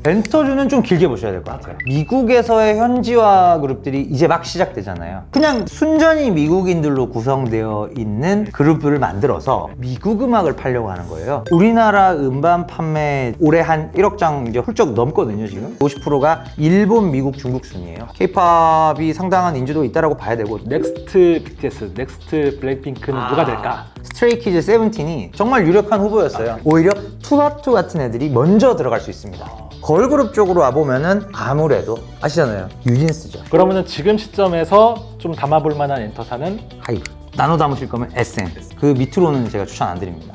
엔터주는 좀 길게 보셔야 될 것 같아요. 미국에서의 현지화 그룹들이 이제 막 시작되잖아요. 그냥 순전히 미국인들로 구성되어 있는 그룹을 만들어서 미국 음악을 팔려고 하는 거예요. 우리나라 음반 판매 올해 한 1억 장 이제 훌쩍 넘거든요, 지금. 50%가 일본, 미국, 중국 순이에요. K-팝이 상당한 인지도가 있다라고 봐야 되고. 넥스트 BTS, 넥스트 블랙핑크는 누가 될까? 스트레이키즈 세븐틴이 정말 유력한 후보였어요. 오히려 투하투 같은 애들이 먼저 들어갈 수 있습니다. 걸그룹 쪽으로 와보면은 아무래도 아시잖아요, 뉴진스죠. 그러면은 지금 시점에서 좀 담아볼 만한 엔터사는 하이브. 나눠 담으실 거면 SM. 그 밑으로는 제가 추천 안 드립니다.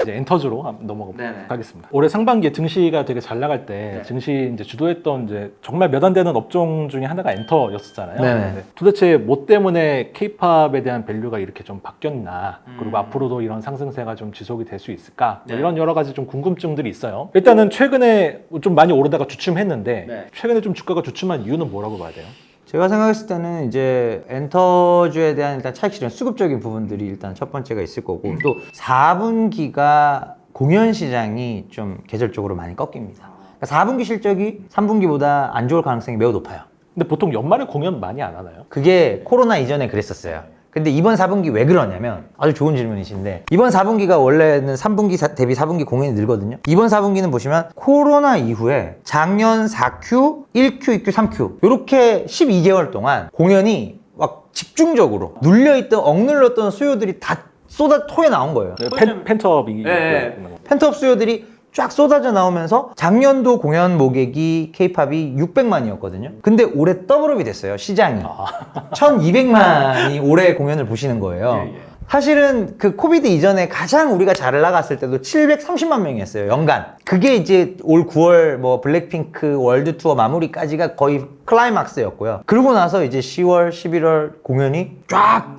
이제 엔터주로 한번 넘어가 네네. 보도록 하겠습니다. 올해 상반기에 증시가 되게 잘 나갈 때 증시 이제 주도했던 이제 정말 몇 안 되는 업종 중에 하나가 엔터였었잖아요. 네네. 도대체 뭐 때문에 K-팝에 대한 밸류가 이렇게 좀 바뀌었나, 그리고 앞으로도 이런 상승세가 좀 지속이 될 수 있을까, 뭐 이런 여러 가지 좀 궁금증들이 있어요. 일단은 최근에 좀 많이 오르다가 주춤했는데 최근에 좀 주가가 주춤한 이유는 뭐라고 봐야 돼요? 제가 생각했을 때는 이제 엔터주에 대한 일단 차익 실현, 수급적인 부분들이 일단 첫 번째가 있을 거고, 또 4분기가 공연 시장이 좀 계절적으로 많이 꺾입니다. 그러니까 4분기 실적이 3분기보다 안 좋을 가능성이 매우 높아요. 근데 보통 연말에 공연 많이 안 하나요? 그게 코로나 이전에 그랬었어요. 근데 이번 4분기 왜 그러냐면, 아주 좋은 질문이신데, 이번 4분기가 원래는 3분기 대비 4분기 공연이 늘거든요. 이번 4분기는 보시면 코로나 이후에 작년 4Q, 1Q, 2Q, 3Q 이렇게 12개월 동안 공연이 막 집중적으로 눌려있던, 억눌렀던 수요들이 다 쏟아 토해 나온 거예요. 팬트업이 팬트업 수요들이 쫙 쏟아져 나오면서 작년도 공연 모객이 K-팝이 600만이었거든요. 근데 올해 더블업이 됐어요, 시장이. 1200만이 올해 공연을 보시는 거예요. 사실은 그 코비드 이전에 가장 우리가 잘 나갔을 때도 730만 명이었어요, 연간. 그게 이제 올 9월 뭐 블랙핑크 월드 투어 마무리까지가 거의 클라이막스였고요. 그러고 나서 이제 10월, 11월 공연이 쫙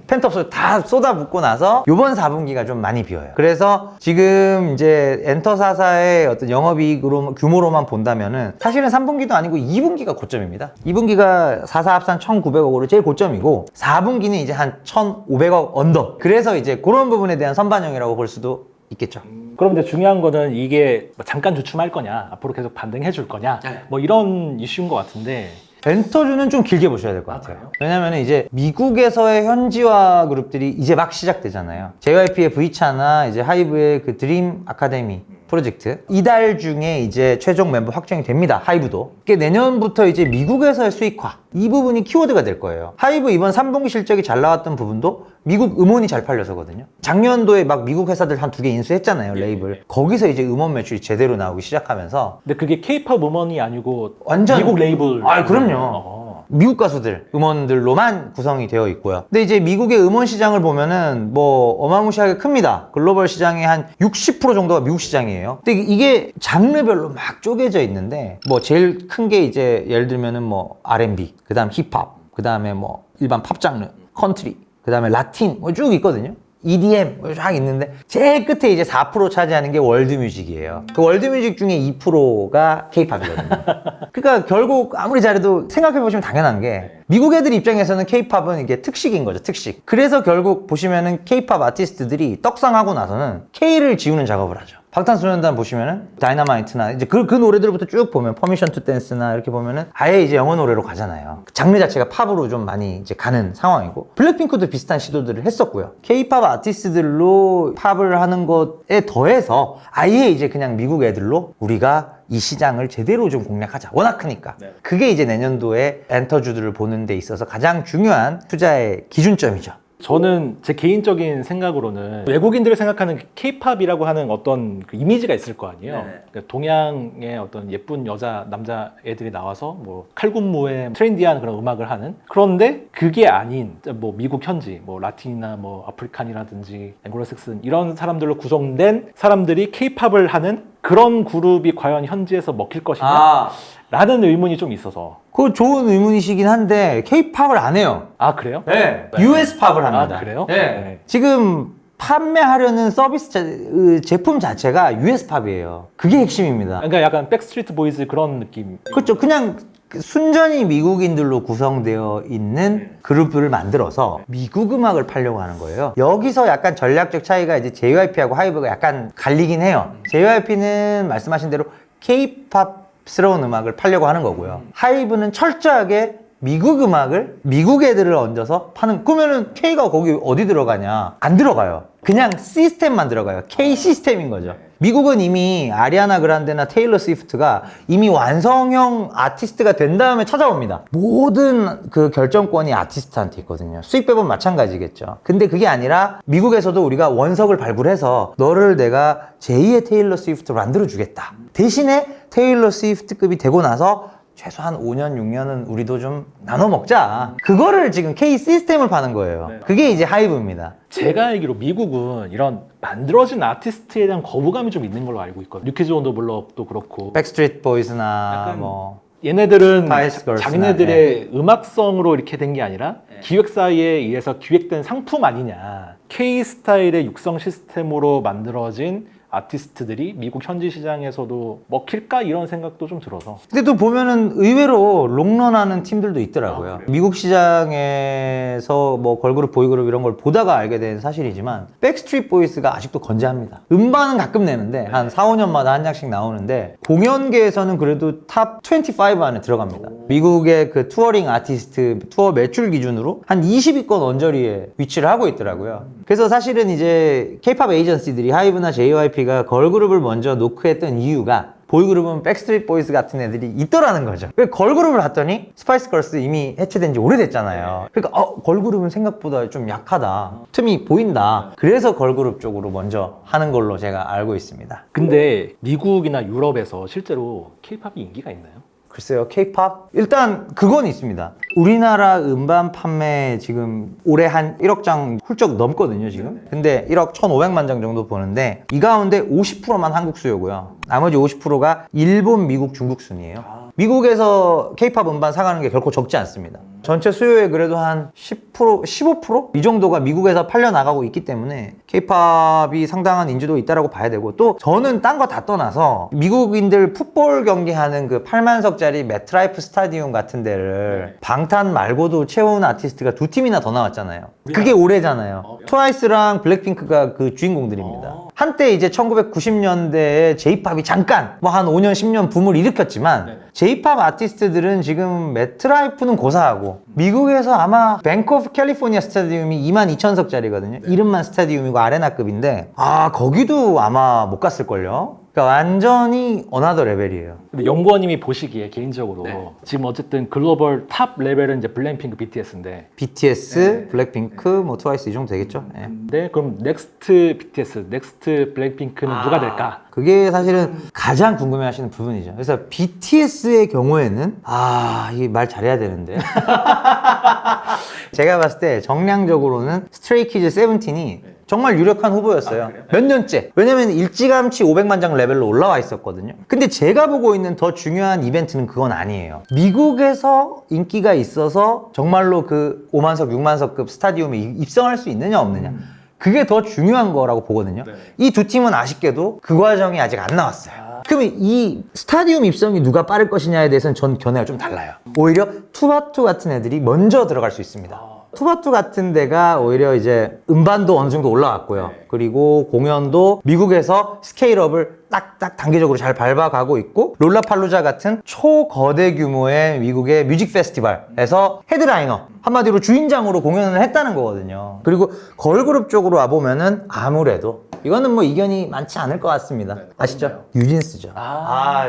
팬트업 다 쏟아붓고 나서 요번 4분기가 좀 많이 비어요. 그래서 지금 이제 엔터사사의 어떤 영업이익으로 규모로만 본다면은 사실은 3분기도 아니고 2분기가 고점입니다. 2분기가 4사 합산 1,900억으로 제일 고점이고, 4분기는 이제 한 1,500억 언더. 그래서 이제 그런 부분에 대한 선반영이라고 볼 수도 있겠죠. 그럼 이제 중요한 거는 이게 뭐 잠깐 주춤할 거냐, 앞으로 계속 반등해 줄 거냐, 뭐 이런 이슈인 것 같은데, 엔터주는 좀 길게 보셔야 될 것 같아요. 왜냐면 이제 미국에서의 현지화 그룹들이 이제 막 시작되잖아요. JYP의 V차나 이제 하이브의 그 드림 아카데미 프로젝트, 이달 중에 이제 최종 멤버 확정이 됩니다. 하이브도. 그게 내년부터 이제 미국에서의 수익화, 이 부분이 키워드가 될 거예요. 하이브 이번 3분기 실적이 잘 나왔던 부분도 미국 음원이 잘 팔려서거든요. 작년도에 막 미국 회사들 한 2개 인수했잖아요, 레이블. 거기서 이제 음원 매출이 제대로 나오기 시작하면서. 근데 그게 K-팝 음원이 아니고 완전 미국 레이블. 그럼요. 미국 가수들, 음원들로만 구성이 되어 있고요. 근데 이제 미국의 음원 시장을 보면은 뭐 어마무시하게 큽니다. 글로벌 시장의 한 60% 정도가 미국 시장이에요. 근데 이게 장르별로 막 쪼개져 있는데, 뭐 제일 큰 게 이제 예를 들면은 뭐 R&B, 그 다음 힙합, 그 다음에 뭐 일반 팝 장르, 컨트리, 그 다음에 라틴 뭐 쭉 있거든요. EDM 쫙 있는데, 제일 끝에 이제 4% 차지하는 게 월드뮤직이에요. 그 월드뮤직 중에 2%가 K-팝이거든요. 그러니까 결국 아무리 잘해도 생각해보시면 당연한 게, 미국 애들 입장에서는 K-팝은 이게 특식인 거죠, 특식. 그래서 결국 보시면은 K-팝 아티스트들이 떡상하고 나서는 K를 지우는 작업을 하죠. 방탄소년단 보시면은 다이너마이트나 이제 그 노래들부터 쭉 보면 퍼미션 투 댄스나 이렇게 보면은 아예 이제 영어 노래로 가잖아요. 장르 자체가 팝으로 좀 많이 이제 가는 상황이고, 블랙핑크도 비슷한 시도들을 했었고요. K-팝 아티스트들로 팝을 하는 것에 더해서 아예 이제 그냥 미국 애들로 우리가 이 시장을 제대로 좀 공략하자. 워낙 크니까. 그게 이제 내년도에 엔터주들을 보는 데 있어서 가장 중요한 투자의 기준점이죠. 저는 제 개인적인 생각으로는 외국인들이 생각하는 K-팝이라고 하는 어떤 그 이미지가 있을 거 아니에요. 그러니까 동양의 어떤 예쁜 여자, 남자 애들이 나와서 뭐 칼군무에 트렌디한 그런 음악을 하는, 그런데 그게 아닌 뭐 미국 현지, 뭐 라틴이나 뭐 아프리칸이라든지 앵글로색슨 이런 사람들로 구성된 사람들이 K-팝을 하는 그런 그룹이 과연 현지에서 먹힐 것이냐? 라는 의문이 좀 있어서. 그거 좋은 의문이시긴 한데 K-팝을 안 해요. 아, 그래요? 네. US 팝을 합니다. 아, 그래요? 네. 지금 판매하려는 서비스 제품 자체가 US 팝이에요. 그게 핵심입니다. 그러니까 약간 백스트리트 보이즈 그런 느낌. 그렇죠. 그냥 순전히 미국인들로 구성되어 있는 그룹을 만들어서 미국 음악을 팔려고 하는 거예요. 여기서 약간 전략적 차이가 이제 JYP하고 하이브가 약간 갈리긴 해요. JYP는 말씀하신 대로 K-팝스러운 음악을 팔려고 하는 거고요. 하이브는 철저하게 미국 음악을 미국 애들을 얹어서 파는. 그러면은 K가 거기 어디 들어가냐? 안 들어가요. 그냥 시스템만 들어가요. K 시스템인 거죠. 미국은 이미 아리아나 그란데나 테일러 스위프트가 이미 완성형 아티스트가 된 다음에 찾아옵니다. 모든 그 결정권이 아티스트한테 있거든요. 수익배분 마찬가지겠죠. 근데 그게 아니라 미국에서도 우리가 원석을 발굴해서 너를 내가 제2의 테일러 스위프트로 만들어주겠다. 대신에 테일러 스위프트급이 되고 나서 최소한 5년, 6년은 우리도 좀 나눠 먹자. 그거를 지금 K 시스템을 파는 거예요. 그게 이제 하이브입니다. 제가 알기로 미국은 이런 만들어진 아티스트에 대한 거부감이 좀 있는 걸로 알고 있거든요. 뉴키즈 온 더 블럭도 그렇고. 백스트리트 보이즈나 약간 뭐 얘네들은 스파이스 걸스나, 자기네들의 음악성으로 이렇게 된 게 아니라 기획사에 의해서 기획된 상품 아니냐. K 스타일의 육성 시스템으로 만들어진 아티스트들이 미국 현지 시장에서도 먹힐까 이런 생각도 좀 들어서. 근데 또 보면은 의외로 롱런하는 팀들도 있더라고요. 미국 시장에서 뭐 걸그룹, 보이그룹 이런 걸 보다가 알게 된 사실이지만 백스트리트 보이스가 아직도 건재합니다. 음반은 가끔 내는데 한 4, 5년마다 한 장씩 나오는데 공연계에서는 그래도 탑 25 안에 들어갑니다. 미국의 그 투어링 아티스트 투어 매출 기준으로 한 20위권 언저리에 위치를 하고 있더라고요. 그래서 사실은 이제 K-팝 에이전시들이 하이브나 JYP가 걸그룹을 먼저 노크했던 이유가 보이그룹은 백스트리트 보이스 같은 애들이 있더라는 거죠. 걸그룹을 봤더니 스파이스 걸스 이미 해체된 지 오래됐잖아요. 그러니까 걸그룹은 생각보다 좀 약하다. 틈이 보인다. 그래서 걸그룹 쪽으로 먼저 하는 걸로 제가 알고 있습니다. 근데 미국이나 유럽에서 실제로 K-팝이 인기가 있나요? 글쎄요, K-팝? 일단 그건 있습니다. 우리나라 음반 판매 지금 올해 한 1억 장 훌쩍 넘거든요, 지금. 근데 1억 1,500만 장 정도 보는데 이 가운데 50%만 한국 수요고요. 나머지 50%가 일본, 미국, 중국 순이에요. 미국에서 K-팝 음반 사가는 게 결코 적지 않습니다. 전체 수요의 그래도 한 10%, 15%? 이 정도가 미국에서 팔려나가고 있기 때문에 K-팝이 상당한 인지도 있다라고 봐야 되고, 또 저는 딴 거 다 떠나서 미국인들 풋볼 경기하는 그 8만석짜리 매트라이프 스타디움 같은 데를 방탄 말고도 채운 아티스트가 2팀이나 더 나왔잖아요. 그게 올해잖아요. 트와이스랑 블랙핑크가 그 주인공들입니다. 한때 이제 1990년대에 J-팝이 잠깐 뭐 한 5년, 10년 붐을 일으켰지만 J-팝 아티스트들은 지금 매트라이프는 고사하고 미국에서 아마 뱅크 오브 캘리포니아 스타디움이 22,000석짜리거든요. 이름만 스타디움이고 아레나급인데 거기도 아마 못 갔을걸요. 그러니까 완전히 어나더 레벨이에요. 근데 연구원님이 보시기에 개인적으로 지금 어쨌든 글로벌 탑 레벨은 이제 블랙핑크, BTS인데 BTS, 블랙핑크, 뭐 트와이스 이 정도 되겠죠. 네, 그럼 넥스트 BTS, 넥스트 블랙핑크는 누가 될까? 그게 사실은 가장 궁금해하시는 부분이죠. 그래서 BTS의 경우에는 이게 말 잘해야 되는데 제가 봤을 때 정량적으로는 스트레이키즈 세븐틴이 정말 유력한 후보였어요. 몇 년째. 왜냐면 일찌감치 500만 장 레벨로 올라와 있었거든요. 근데 제가 보고 있는 더 중요한 이벤트는 그건 아니에요. 미국에서 인기가 있어서 정말로 그 5만석, 6만석급 스타디움에 입성할 수 있느냐 없느냐. 그게 더 중요한 거라고 보거든요. 이 두 팀은 아쉽게도 그 과정이 아직 안 나왔어요. 그러면 이 스타디움 입성이 누가 빠를 것이냐에 대해서는 전 견해가 좀 달라요. 오히려 투바투 같은 애들이 먼저 들어갈 수 있습니다. 투바투 같은 데가 오히려 이제 음반도 어느 정도 올라왔고요. 그리고 공연도 미국에서 스케일업을 딱딱 단계적으로 잘 밟아가고 있고, 롤라팔루자 같은 초거대 규모의 미국의 뮤직 페스티벌에서 헤드라이너, 한마디로 주인장으로 공연을 했다는 거거든요. 그리고 걸그룹 쪽으로 와보면은 아무래도 이거는 뭐 이견이 많지 않을 것 같습니다. 아시죠? 뉴진스죠.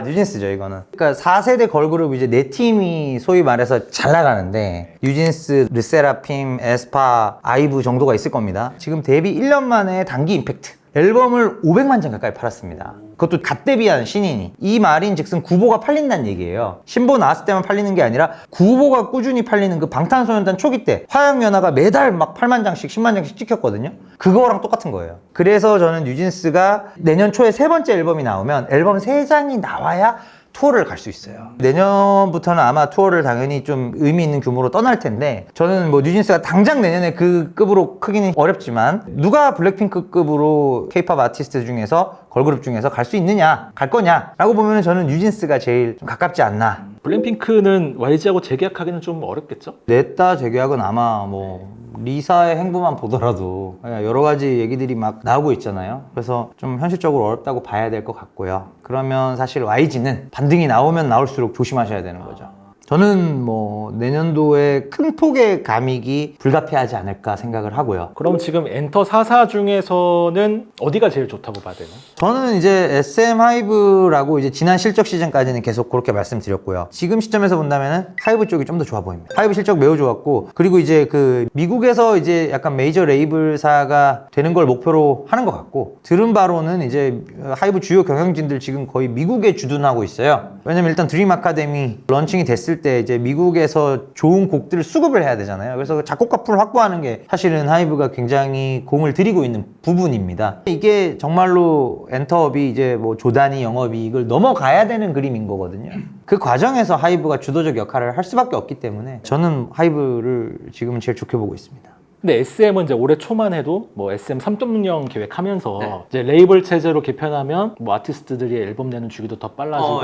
뉴진스죠, 이거는. 그러니까 4세대 걸그룹 이제 4팀이 소위 말해서 잘 나가는데 뉴진스, 르세라핌, 에스파, 아이브 정도가 있을 겁니다. 지금 데뷔 1년 만에 단기 임팩트. 앨범을 500만 장 가까이 팔았습니다. 그것도 갓 데뷔한 신인이. 이 말인 즉슨 구보가 팔린다는 얘기예요. 신보 나왔을 때만 팔리는 게 아니라 구보가 꾸준히 팔리는 그 방탄소년단 초기 때 화양연화가 매달 막 8만 장씩 10만 장씩 찍혔거든요. 그거랑 똑같은 거예요. 그래서 저는 뉴진스가 내년 초에 세 번째 앨범이 나오면 앨범 3장이 나와야 투어를 갈 수 있어요. 내년부터는 아마 투어를 당연히 좀 의미 있는 규모로 떠날 텐데, 저는 뭐 뉴진스가 당장 내년에 그 급으로 크기는 어렵지만 누가 블랙핑크급으로 K-팝 아티스트 중에서 걸그룹 중에서 갈 수 있느냐, 갈 거냐 라고 보면 저는 뉴진스가 제일 좀 가깝지 않나. 블랙핑크는 YG하고 재계약하기는 좀 어렵겠죠? 냈다 재계약은 아마 뭐 리사의 행보만 보더라도 여러 가지 얘기들이 막 나오고 있잖아요. 그래서 좀 현실적으로 어렵다고 봐야 될 것 같고요. 그러면 사실 YG는 반등이 나오면 나올수록 조심하셔야 되는 거죠. 저는 뭐 내년도에 큰 폭의 감익이 불가피하지 않을까 생각을 하고요. 그럼 지금 엔터 4사 중에서는 어디가 제일 좋다고 봐야 되나? 저는 이제 SM 하이브라고 이제 지난 실적 시즌까지는 계속 그렇게 말씀드렸고요. 지금 시점에서 본다면은 하이브 쪽이 좀 더 좋아 보입니다. 하이브 실적 매우 좋았고, 그리고 이제 그 미국에서 이제 약간 메이저 레이블사가 되는 걸 목표로 하는 것 같고, 들은 바로는 이제 하이브 주요 경영진들 지금 거의 미국에 주둔하고 있어요. 왜냐면 일단 드림 아카데미 런칭이 됐을 때 이제 미국에서 좋은 곡들을 수급을 해야 되잖아요. 그래서 작곡가 풀을 확보하는 게 사실은 하이브가 굉장히 공을 들이고 있는 부분입니다. 이게 정말로 엔터업이 이제 뭐 조단위 영업이익을 넘어가야 되는 그림인 거거든요. 그 과정에서 하이브가 주도적 역할을 할 수밖에 없기 때문에 저는 하이브를 지금은 제일 좋게 보고 있습니다. 근데 SM은 이제 올해 초만 해도 뭐 SM 3.0 계획하면서 이제 레이블 체제로 개편하면 뭐 아티스트들이 앨범 내는 주기도 더 빨라지고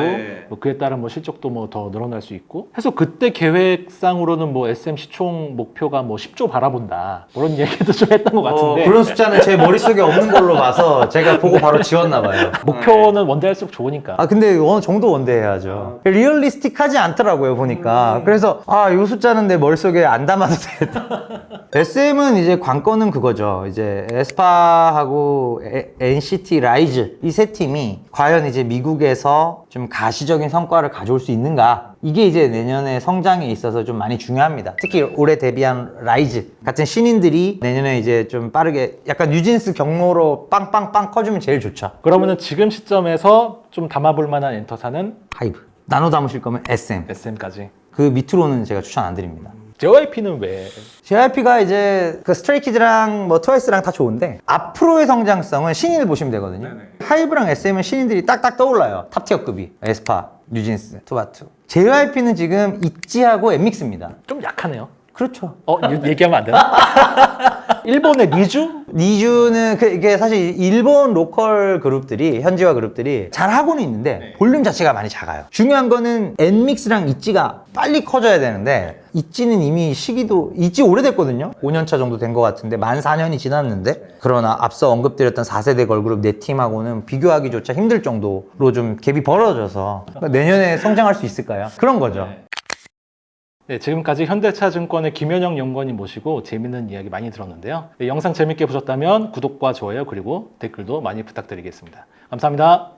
뭐 그에 따른 뭐 실적도 뭐 더 늘어날 수 있고 해서 그때 계획상으로는 뭐 SM 시총 목표가 뭐 10조 바라본다 그런 얘기도 좀 했던 것 같은데 그런 숫자는 제 머릿속에 없는 걸로 봐서 제가 보고 바로 지웠나 봐요. 목표는 원대할수록 좋으니까. 근데 어느 정도 원대해야죠. 리얼리스틱하지 않더라고요, 보니까. 그래서 이 숫자는 내 머릿속에 안 담아도 되겠다. SM은 이제 관건은 그거죠. 이제 에스파하고 NCT 라이즈 이 세 팀이 과연 이제 미국에서 좀 가시적인 성과를 가져올 수 있는가? 이게 이제 내년에 성장에 있어서 좀 많이 중요합니다. 특히 올해 데뷔한 라이즈 같은 신인들이 내년에 이제 좀 빠르게 약간 뉴진스 경로로 빵빵빵 커주면 제일 좋죠. 그러면은 지금 시점에서 좀 담아볼 만한 엔터사는 하이브. 나눠 담으실 거면 SM. SM까지. 그 밑으로는 제가 추천 안 드립니다. JYP는 왜? JYP가 이제 그 스트레이키즈랑 뭐 트와이스랑 다 좋은데 앞으로의 성장성은 신인을 보시면 되거든요. 하이브랑 SM은 신인들이 딱딱 떠올라요. 탑티어급이 에스파, 뉴진스, 투바투. JYP는 지금 있지하고 엠믹스입니다. 좀 약하네요. 그렇죠. 얘기하면 안 되나? 일본의 니주? 니주는 이게 사실 일본 로컬 그룹들이 현지화 그룹들이 잘 하고는 있는데 볼륨 자체가 많이 작아요. 중요한 거는 엔믹스랑 있지가 빨리 커져야 되는데 있지는 이미 시기도 있지 오래됐거든요. 5년차 정도 된 것 같은데 만 4년이 지났는데 그러나 앞서 언급드렸던 4세대 걸그룹 네 팀하고는 비교하기조차 힘들 정도로 좀 갭이 벌어져서 내년에 성장할 수 있을까요? 그런 거죠. 네, 지금까지 현대차증권의 김현영 연구원님 모시고 재밌는 이야기 많이 들었는데요. 네, 영상 재밌게 보셨다면 구독과 좋아요 그리고 댓글도 많이 부탁드리겠습니다. 감사합니다.